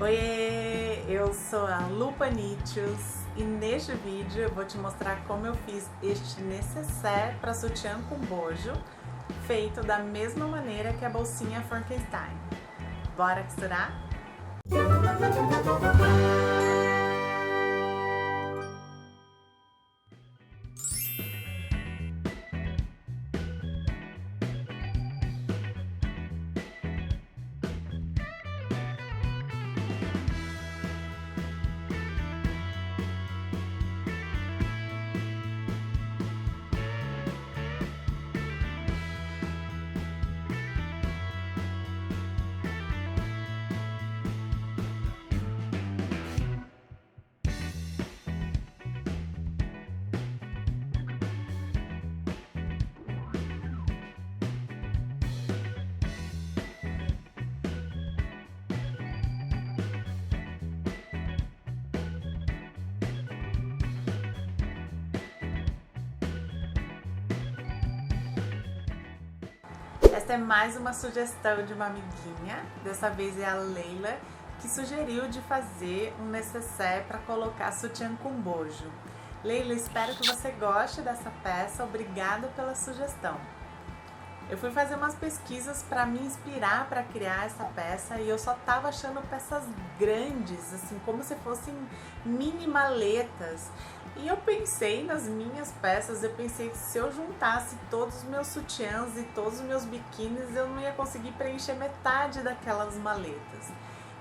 Oiê, eu sou a Lu Panichos e neste vídeo eu vou te mostrar como eu fiz este nécessaire para sutiã com bojo, feito da mesma maneira que a bolsinha Frankenstein. Bora costurar? Esta é mais uma sugestão de uma amiguinha, dessa vez é a Leila, que sugeriu de fazer um nécessaire para colocar sutiã com bojo. Leila, espero que você goste dessa peça, obrigada pela sugestão. Eu fui fazer umas pesquisas para me inspirar para criar essa peça e eu só tava achando peças grandes, assim, como se fossem mini maletas. E eu pensei nas minhas peças, eu pensei que se eu juntasse todos os meus sutiãs e todos os meus biquínis, eu não ia conseguir preencher metade daquelas maletas.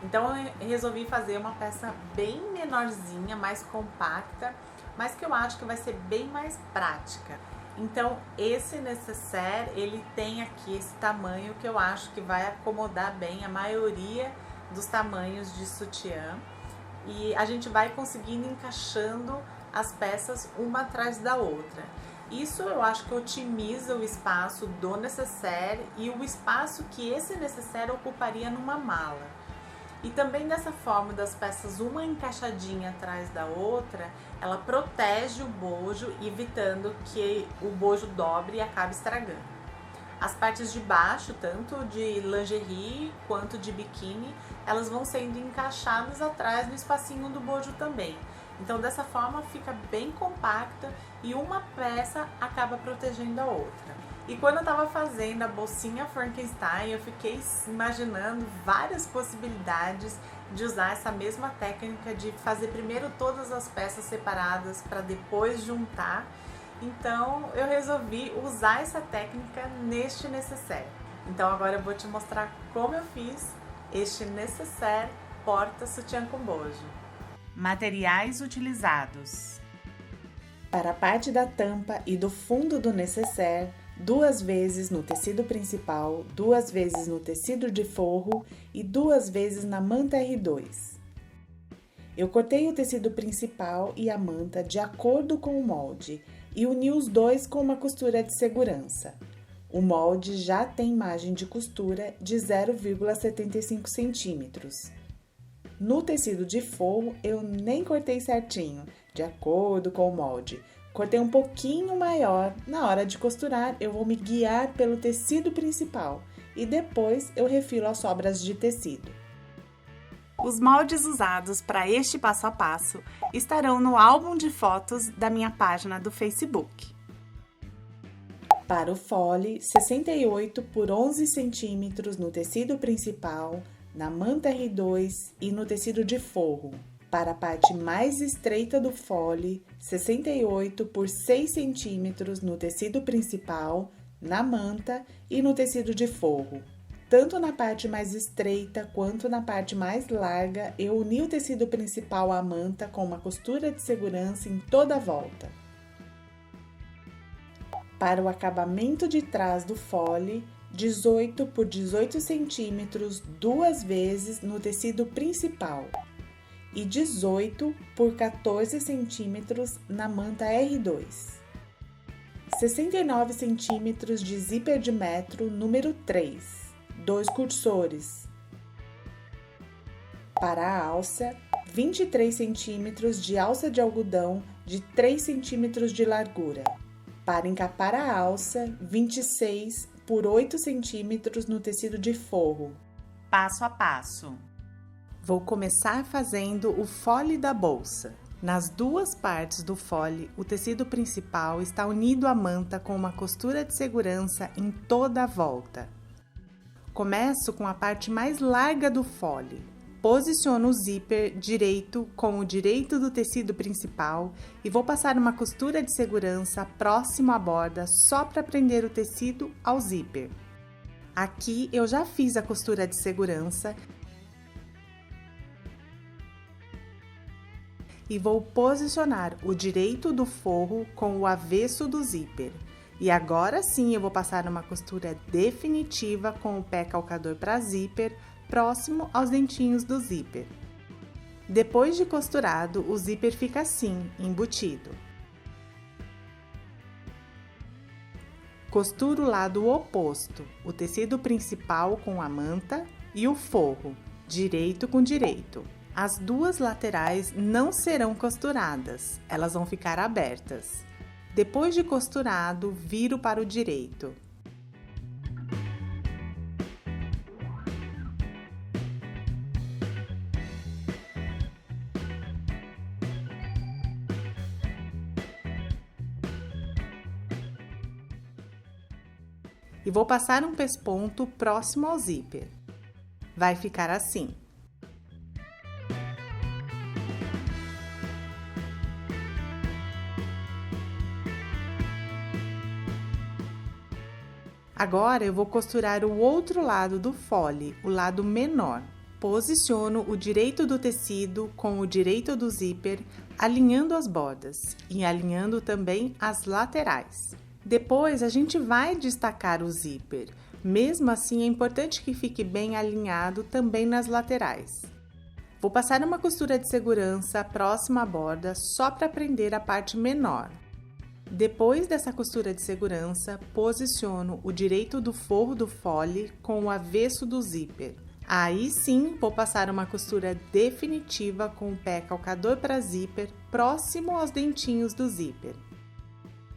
Então eu resolvi fazer uma peça bem menorzinha, mais compacta, mas que eu acho que vai ser bem mais prática. Então esse nécessaire, ele tem aqui esse tamanho que eu acho que vai acomodar bem a maioria dos tamanhos de sutiã. E a gente vai conseguindo encaixando as peças uma atrás da outra. Isso eu acho que otimiza o espaço do nécessaire e o espaço que esse nécessaire ocuparia numa mala. E também dessa forma, das peças uma encaixadinha atrás da outra, ela protege o bojo, evitando que o bojo dobre e acabe estragando. As partes de baixo, tanto de lingerie quanto de biquíni, elas vão sendo encaixadas atrás no espacinho do bojo também. Então dessa forma fica bem compacta e uma peça acaba protegendo a outra. E quando eu tava fazendo a bolsinha Frankenstein, eu fiquei imaginando várias possibilidades de usar essa mesma técnica de fazer primeiro todas as peças separadas para depois juntar. Então eu resolvi usar essa técnica neste nécessaire. Então agora eu vou te mostrar como eu fiz este nécessaire porta sutiã com bojo. Materiais utilizados: para a parte da tampa e do fundo do nécessaire, 2 vezes no tecido principal, 2 vezes no tecido de forro e 2 vezes na manta R2. Eu cortei o tecido principal e a manta de acordo com o molde e uni os dois com uma costura de segurança. O molde já tem margem de costura de 0,75 centímetros. No tecido de forro, eu nem cortei certinho, de acordo com o molde. Cortei um pouquinho maior. Na hora de costurar, eu vou me guiar pelo tecido principal e depois eu refilo as sobras de tecido. Os moldes usados para este passo a passo estarão no álbum de fotos da minha página do Facebook. Para o fole, 68 por 11 centímetros no tecido principal, na manta R2 e no tecido de forro. Para a parte mais estreita do fole, 68 por 6 centímetros no tecido principal, na manta e no tecido de forro. Tanto na parte mais estreita quanto na parte mais larga, eu uni o tecido principal à manta com uma costura de segurança em toda a volta. Para o acabamento de trás do fole, 18 por 18 centímetros 2 vezes no tecido principal e 18 por 14 centímetros na manta R2. 69 centímetros de zíper de metro número 3, 2 cursores. Para a alça, 23 centímetros de alça de algodão de 3 centímetros de largura. Para encapar a alça, 26 por 8 centímetros no tecido de forro. Passo a passo. Vou começar fazendo o fole da bolsa. Nas duas partes do fole, o tecido principal está unido à manta com uma costura de segurança em toda a volta. Começo com a parte mais larga do fole. Posiciono o zíper direito com o direito do tecido principal e vou passar uma costura de segurança próximo à borda só para prender o tecido ao zíper. Aqui eu já fiz a costura de segurança e vou posicionar o direito do forro com o avesso do zíper. E agora sim eu vou passar uma costura definitiva com o pé calcador para zíper, próximo aos dentinhos do zíper. Depois de costurado, o zíper fica assim, embutido. Costuro o lado oposto, o tecido principal com a manta e o forro, direito com direito. As duas laterais não serão costuradas, elas vão ficar abertas. Depois de costurado, viro para o direito. E vou passar um pesponto próximo ao zíper. Vai ficar assim. Agora eu vou costurar o outro lado do fole, o lado menor. Posiciono o direito do tecido com o direito do zíper, alinhando as bordas e alinhando também as laterais. Depois a gente vai destacar o zíper. Mesmo assim, é importante que fique bem alinhado também nas laterais. Vou passar uma costura de segurança próxima à borda só para prender a parte menor. Depois dessa costura de segurança, posiciono o direito do forro do fole com o avesso do zíper. Aí sim, vou passar uma costura definitiva com o pé calcador para zíper próximo aos dentinhos do zíper.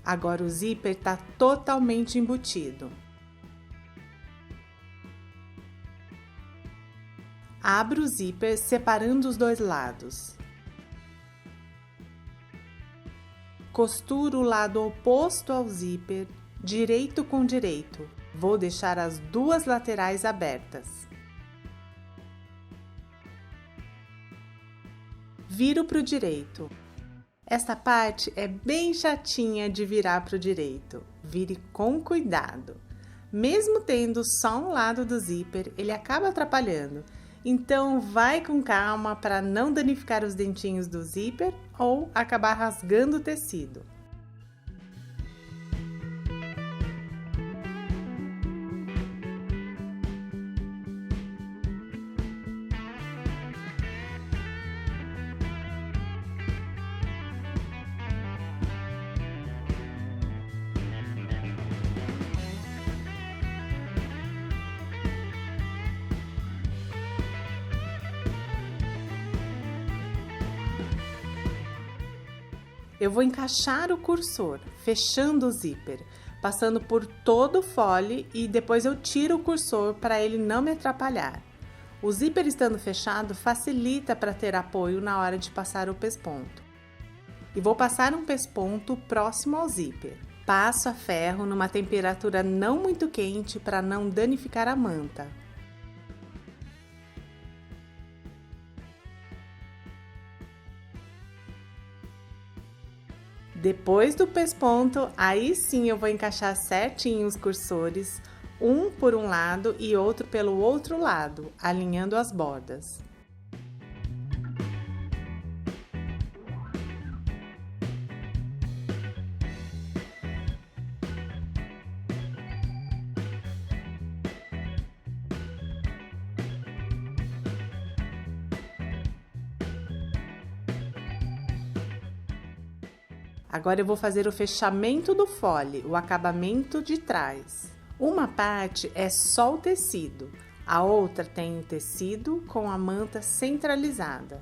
Agora o zíper está totalmente embutido. Abro o zíper separando os dois lados. Costuro o lado oposto ao zíper, direito com direito. Vou deixar as duas laterais abertas. Viro para o direito. Essa parte é bem chatinha de virar para o direito. Vire com cuidado. Mesmo tendo só um lado do zíper, ele acaba atrapalhando. Então, vai com calma para não danificar os dentinhos do zíper ou acabar rasgando o tecido. Eu vou encaixar o cursor, fechando o zíper, passando por todo o fole e depois eu tiro o cursor para ele não me atrapalhar. O zíper estando fechado facilita para ter apoio na hora de passar o pesponto. E vou passar um pesponto próximo ao zíper. Passo a ferro numa temperatura não muito quente para não danificar a manta. Depois do pesponto, aí sim eu vou encaixar certinho os cursores, um por um lado e outro pelo outro lado, alinhando as bordas. Agora eu vou fazer o fechamento do fole, o acabamento de trás. Uma parte é só o tecido, a outra tem o tecido com a manta centralizada.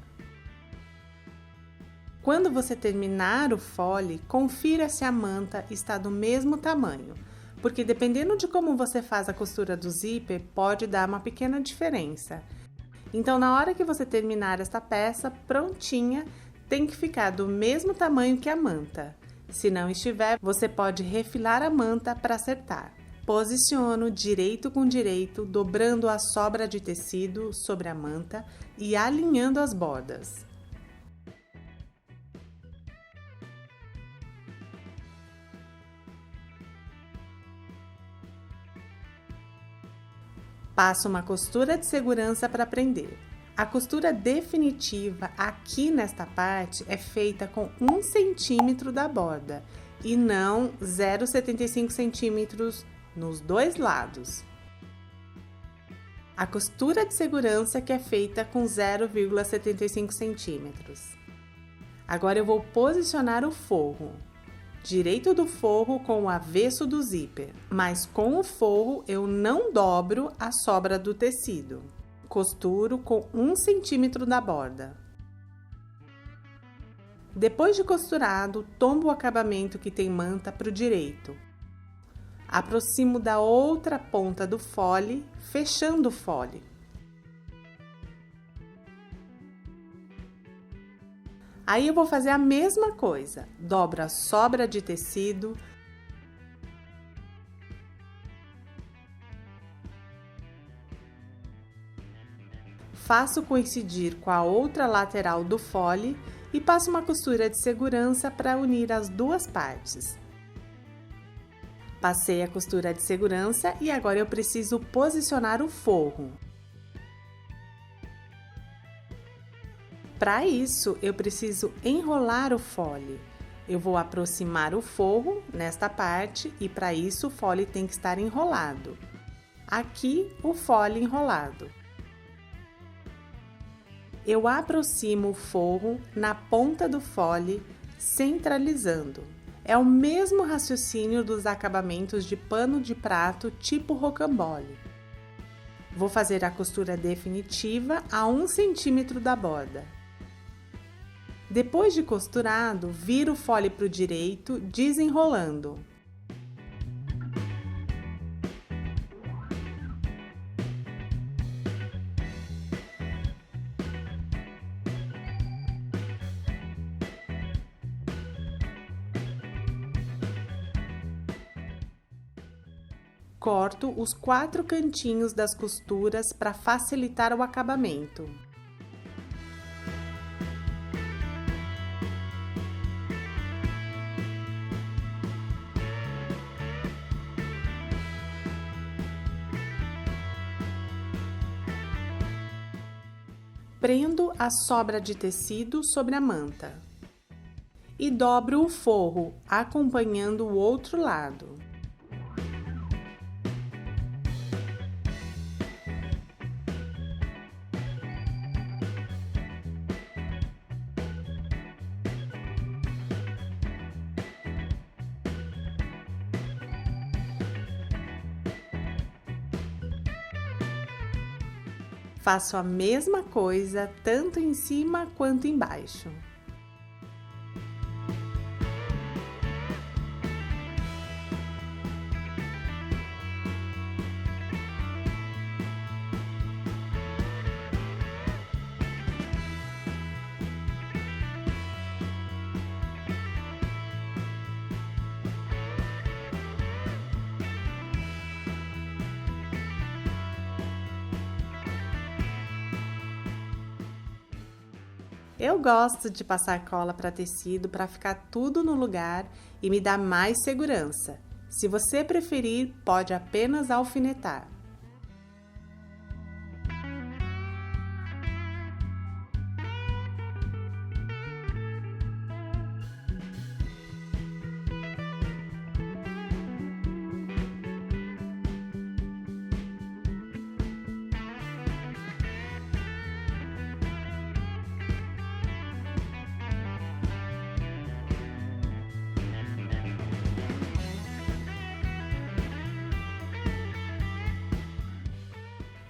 Quando você terminar o fole, confira se a manta está do mesmo tamanho, porque dependendo de como você faz a costura do zíper, pode dar uma pequena diferença. Então, na hora que você terminar esta peça prontinha, tem que ficar do mesmo tamanho que a manta. Se não estiver, você pode refilar a manta para acertar. Posiciono direito com direito, dobrando a sobra de tecido sobre a manta e alinhando as bordas. Passo uma costura de segurança para prender. A costura definitiva aqui nesta parte é feita com 1 centímetro da borda e não 0,75 centímetros nos dois lados. A costura de segurança que é feita com 0,75 centímetros. Agora eu vou posicionar o forro. Direito do forro com o avesso do zíper, mas com o forro eu não dobro a sobra do tecido. Costuro com 1 centímetro da borda. Depois de costurado, tombo o acabamento que tem manta para o direito. Aproximo da outra ponta do fole, fechando o fole. Aí eu vou fazer a mesma coisa, dobro a sobra de tecido, faço coincidir com a outra lateral do fole e passo uma costura de segurança para unir as duas partes. Passei a costura de segurança e agora eu preciso posicionar o forro. Para isso, eu preciso enrolar o fole. Eu vou aproximar o forro nesta parte e para isso o fole tem que estar enrolado. Aqui, o fole enrolado. Eu aproximo o forro na ponta do fole, centralizando. É o mesmo raciocínio dos acabamentos de pano de prato tipo rocambole. Vou fazer a costura definitiva a 1 centímetro da borda. Depois de costurado, viro o fole para o direito, desenrolando. Corto os 4 cantinhos das costuras para facilitar o acabamento. Prendo a sobra de tecido sobre a manta e dobro o forro, acompanhando o outro lado. Faço a mesma coisa tanto em cima quanto embaixo. Eu gosto de passar cola para tecido para ficar tudo no lugar e me dar mais segurança. Se você preferir, pode apenas alfinetar.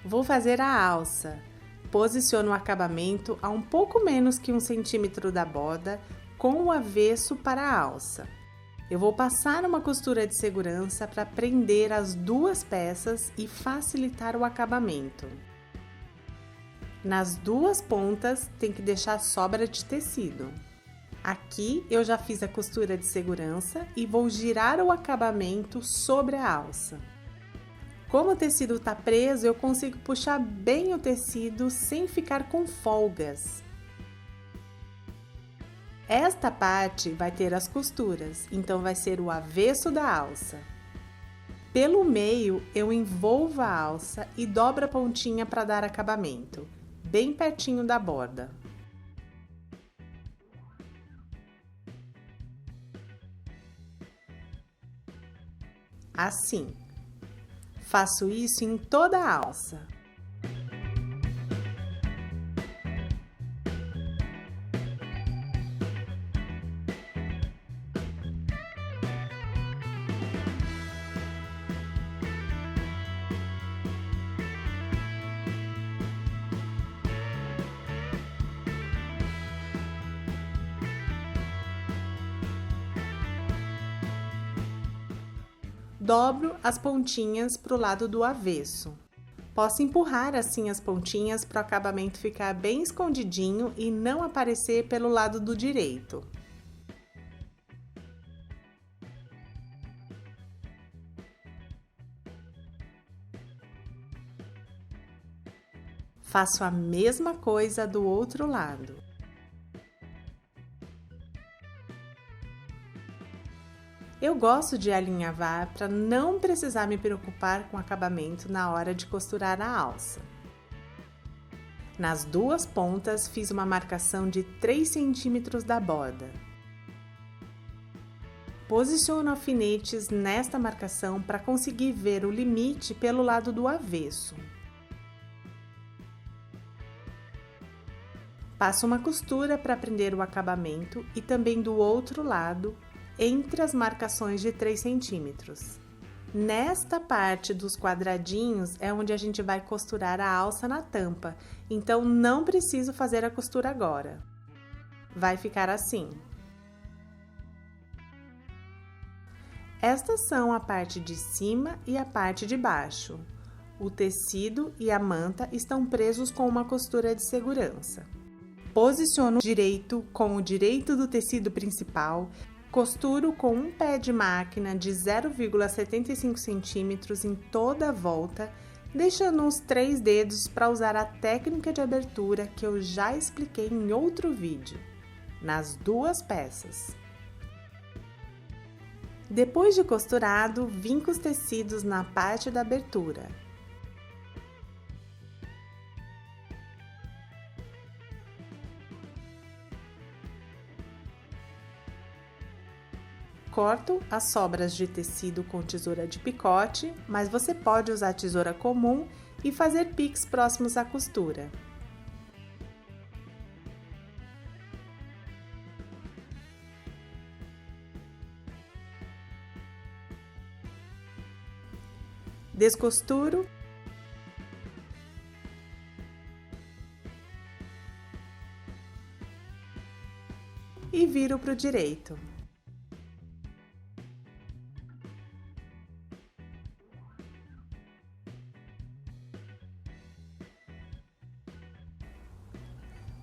Vou fazer a alça. Posiciono o acabamento a um pouco menos que 1 centímetro da borda, com o avesso para a alça. Eu vou passar uma costura de segurança para prender as duas peças e facilitar o acabamento. Nas duas pontas tem que deixar sobra de tecido. Aqui eu já fiz a costura de segurança e vou girar o acabamento sobre a alça. Como o tecido está preso, eu consigo puxar bem o tecido sem ficar com folgas. Esta parte vai ter as costuras, então vai ser o avesso da alça. Pelo meio, eu envolvo a alça e dobro a pontinha para dar acabamento, bem pertinho da borda. Assim. Faço isso em toda a alça. Dobro as pontinhas para o lado do avesso. Posso empurrar assim as pontinhas para o acabamento ficar bem escondidinho e não aparecer pelo lado do direito. Faço a mesma coisa do outro lado. Eu gosto de alinhavar para não precisar me preocupar com o acabamento na hora de costurar a alça. Nas duas pontas fiz uma marcação de 3 centímetros da borda. Posiciono alfinetes nesta marcação para conseguir ver o limite pelo lado do avesso. Passo uma costura para prender o acabamento e também do outro lado, entre as marcações de 3 centímetros. Nesta parte dos quadradinhos é onde a gente vai costurar a alça na tampa, então não preciso fazer a costura agora. Vai ficar assim. Estas são a parte de cima e a parte de baixo. O tecido e a manta estão presos com uma costura de segurança. Posiciono direito com o direito do tecido principal. Costuro com um pé de máquina de 0,75 centímetros em toda a volta, deixando uns 3 dedos para usar a técnica de abertura que eu já expliquei em outro vídeo, nas duas peças. Depois de costurado, vinco os tecidos na parte da abertura. Corto as sobras de tecido com tesoura de picote, mas você pode usar tesoura comum e fazer piques próximos à costura. Descosturo. E viro para o direito.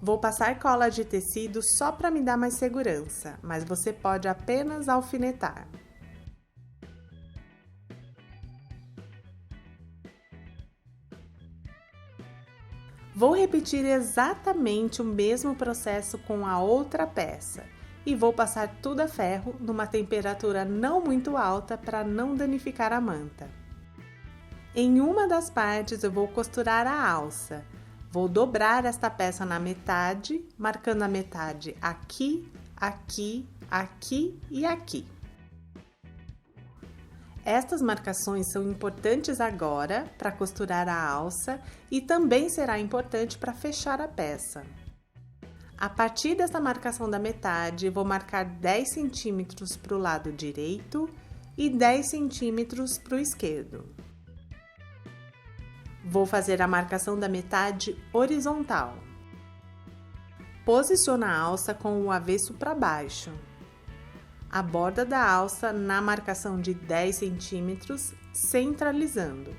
Vou passar cola de tecido só para me dar mais segurança, mas você pode apenas alfinetar. Vou repetir exatamente o mesmo processo com a outra peça e vou passar tudo a ferro numa temperatura não muito alta para não danificar a manta. Em uma das partes eu vou costurar a alça. Vou dobrar esta peça na metade, marcando a metade aqui, aqui, aqui e aqui. Estas marcações são importantes agora para costurar a alça e também será importante para fechar a peça. A partir dessa marcação da metade, vou marcar 10 centímetros para o lado direito e 10 centímetros para o esquerdo. Vou fazer a marcação da metade horizontal. Posiciono a alça com o avesso para baixo. A borda da alça na marcação de 10 centímetros, centralizando.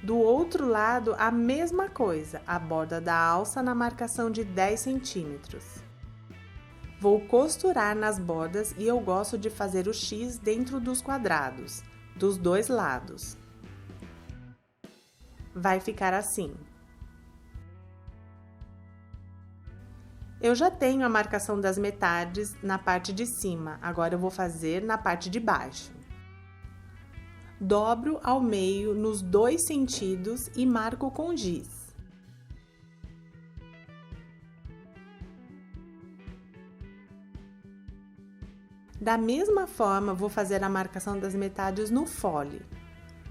Do outro lado, a mesma coisa, a borda da alça na marcação de 10 centímetros. Vou costurar nas bordas e eu gosto de fazer o X dentro dos quadrados, dos dois lados. Vai ficar assim. Eu já tenho a marcação das metades na parte de cima, agora eu vou fazer na parte de baixo. Dobro ao meio nos dois sentidos e marco com giz. Da mesma forma, vou fazer a marcação das metades no fole.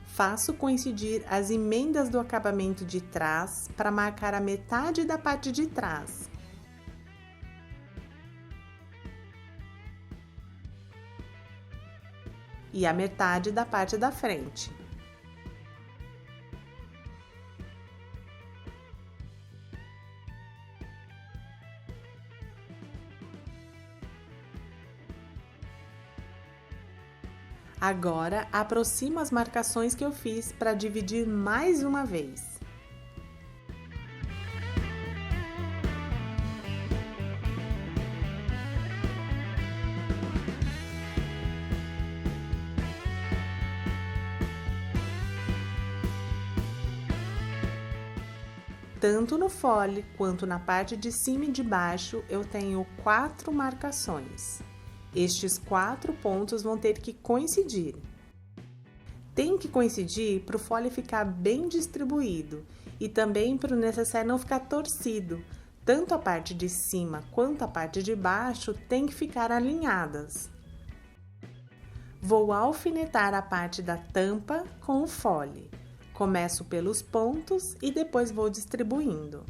Faço coincidir as emendas do acabamento de trás para marcar a metade da parte de trás. E a metade da parte da frente. Agora, aproximo as marcações que eu fiz para dividir mais uma vez. Tanto no fole quanto na parte de cima e de baixo, eu tenho 4 marcações. Estes 4 pontos vão ter que coincidir. Tem que coincidir para o fole ficar bem distribuído e também para o necessaire não ficar torcido. Tanto a parte de cima quanto a parte de baixo tem que ficar alinhadas. Vou alfinetar a parte da tampa com o fole. Começo pelos pontos e depois vou distribuindo.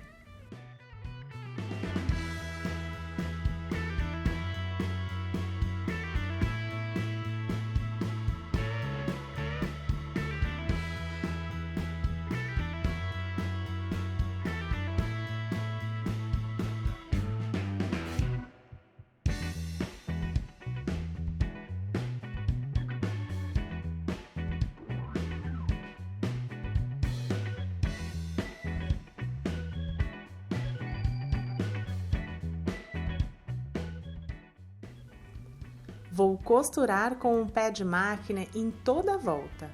Vou costurar com um pé de máquina em toda a volta.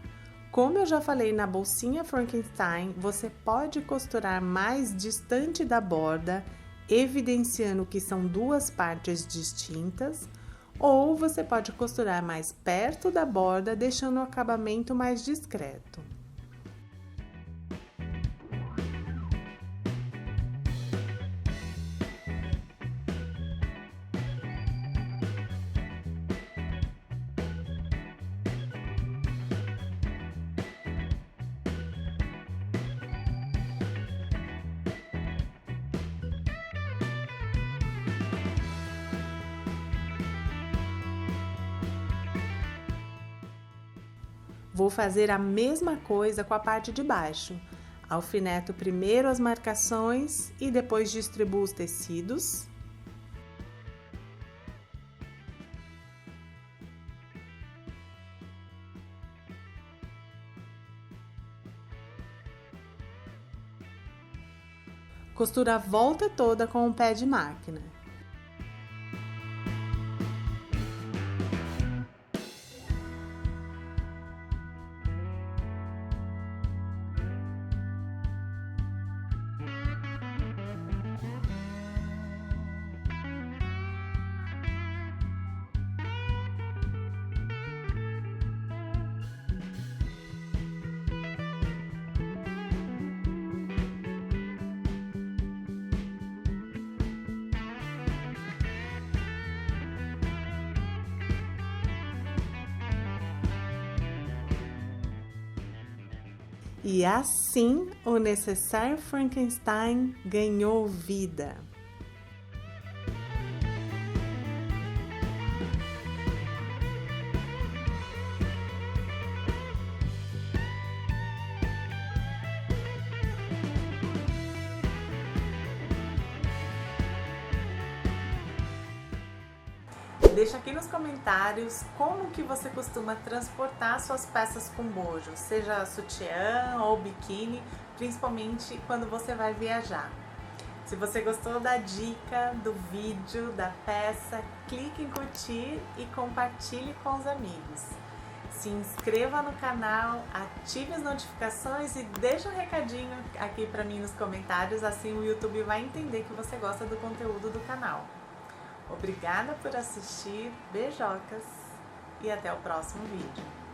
Como eu já falei na bolsinha Frankenstein, você pode costurar mais distante da borda, evidenciando que são duas partes distintas, ou você pode costurar mais perto da borda, deixando o acabamento mais discreto. Vou fazer a mesma coisa com a parte de baixo. Alfineto primeiro as marcações e depois distribuo os tecidos. Costura a volta toda com o pé de máquina. E assim, o necessaire Frankenstein ganhou vida. Deixa aqui nos comentários como que você costuma transportar suas peças com bojo, seja sutiã ou biquíni, principalmente quando você vai viajar. Se você gostou da dica, do vídeo, da peça, clique em curtir e compartilhe com os amigos. Se inscreva no canal, ative as notificações e deixa um recadinho aqui para mim nos comentários, assim o YouTube vai entender que você gosta do conteúdo do canal. Obrigada por assistir, beijocas e até o próximo vídeo.